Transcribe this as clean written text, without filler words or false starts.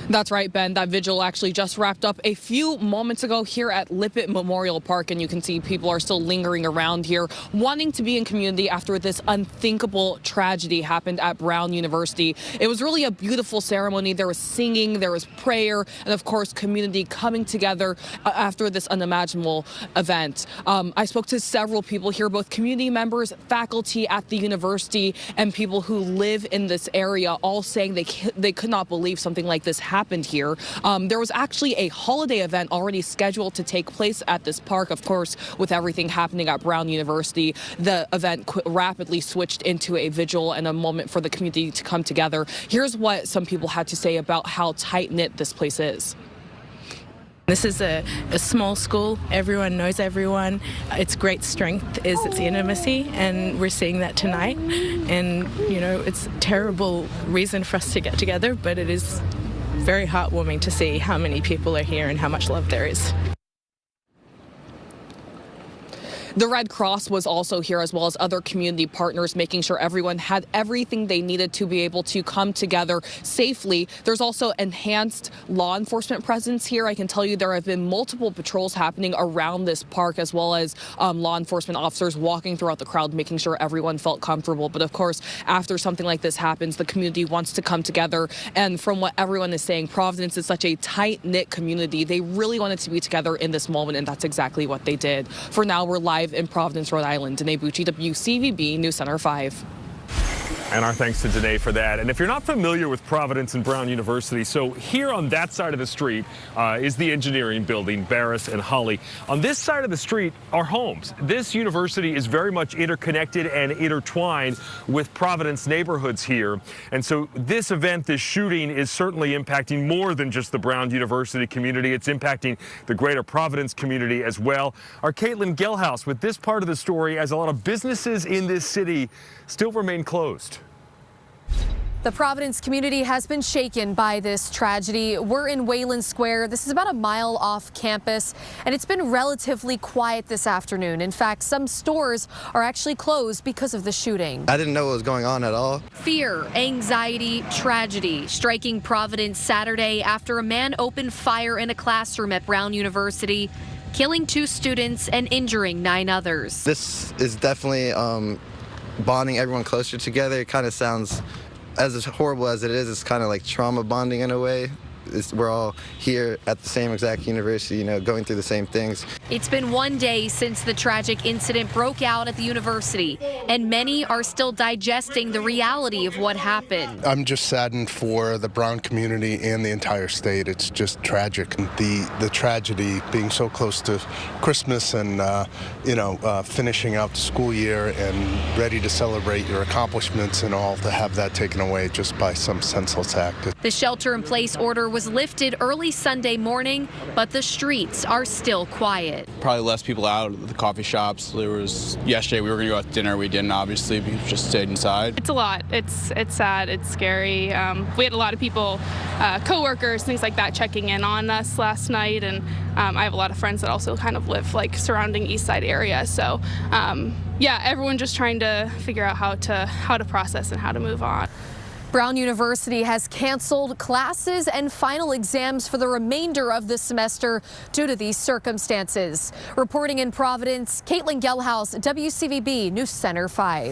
That's right, Ben. That vigil actually just wrapped up a few moments ago here at Lippitt Memorial Park, and you can see people are still lingering around here, wanting to be in community after this unthinkable tragedy happened at Brown University. It was really a beautiful ceremony. There was singing, there was prayer, and of course, community coming together after this unimaginable event. I spoke to several people here, both community members, faculty at the university, and people who live in this area, all saying they could not believe something like this happened here. There was actually a holiday event already scheduled to take place at this park. Of course, with everything happening at Brown University, the event rapidly switched into a vigil and a moment for the community to come together. Here's what some people had to say about how tight-knit this place is. This is a small school. Everyone knows everyone. Its great strength is its intimacy, and we're seeing that tonight. And, you know, it's a terrible reason for us to get together, but it is very heartwarming to see how many people are here and how much love there is. The Red Cross was also here, as well as other community partners, making sure everyone had everything they needed to be able to come together safely. There's also enhanced law enforcement presence here. I can tell you there have been multiple patrols happening around this park, as well as law enforcement officers walking throughout the crowd, making sure everyone felt comfortable. But of course, after something like this happens, the community wants to come together. And from what everyone is saying, Providence is such a tight-knit community. They really wanted to be together in this moment, and that's exactly what they did. For now, we're live in Providence, Rhode Island. Danae Bucci, WCVB News Center 5. And our thanks to Danae for that. And if you're not familiar with Providence and Brown University, so here on that side of the street is the engineering building, Barris and Holly. On this side of the street are homes. This university is very much interconnected and intertwined with Providence neighborhoods here. And so this event, this shooting, is certainly impacting more than just the Brown University community. It's impacting the greater Providence community as well. Our Caitlin Gelhaus with this part of the story, as a lot of businesses in this city still remain closed. The Providence community has been shaken by this tragedy. We're in Wayland Square. This is about a mile off campus, and it's been relatively quiet this afternoon. In fact, some stores are actually closed because of the shooting. I didn't know what was going on at all. Fear, anxiety, tragedy striking Providence Saturday after a man opened fire in a classroom at Brown University, killing 2 students and injuring 9 others. This is definitely bonding everyone closer together. It kind of sounds, as horrible as it is, it's kind of like trauma bonding in a way. We're all here at the same exact university, you know, going through the same things. It's been 1 day since the tragic incident broke out at the university, and many are still digesting the reality of what happened. I'm just saddened for the Brown community and the entire state. It's just tragic. The tragedy being so close to Christmas and, finishing out the school year and ready to celebrate your accomplishments and all, to have that taken away just by some senseless act. The shelter-in-place order was lifted early Sunday morning, but the streets are still quiet. Probably less people out at the coffee shops. Yesterday we were going to go out to dinner. We didn't, obviously. We just stayed inside. It's a lot. It's sad. It's scary. We had a lot of people, co-workers, things like that, checking in on us last night. And I have a lot of friends that also kind of live like surrounding East Side area. So yeah, everyone just trying to figure out how to process and how to move on. Brown University has canceled classes and final exams for the remainder of the semester due to these circumstances. Reporting in Providence, Caitlin Gelhaus, WCVB News Center 5.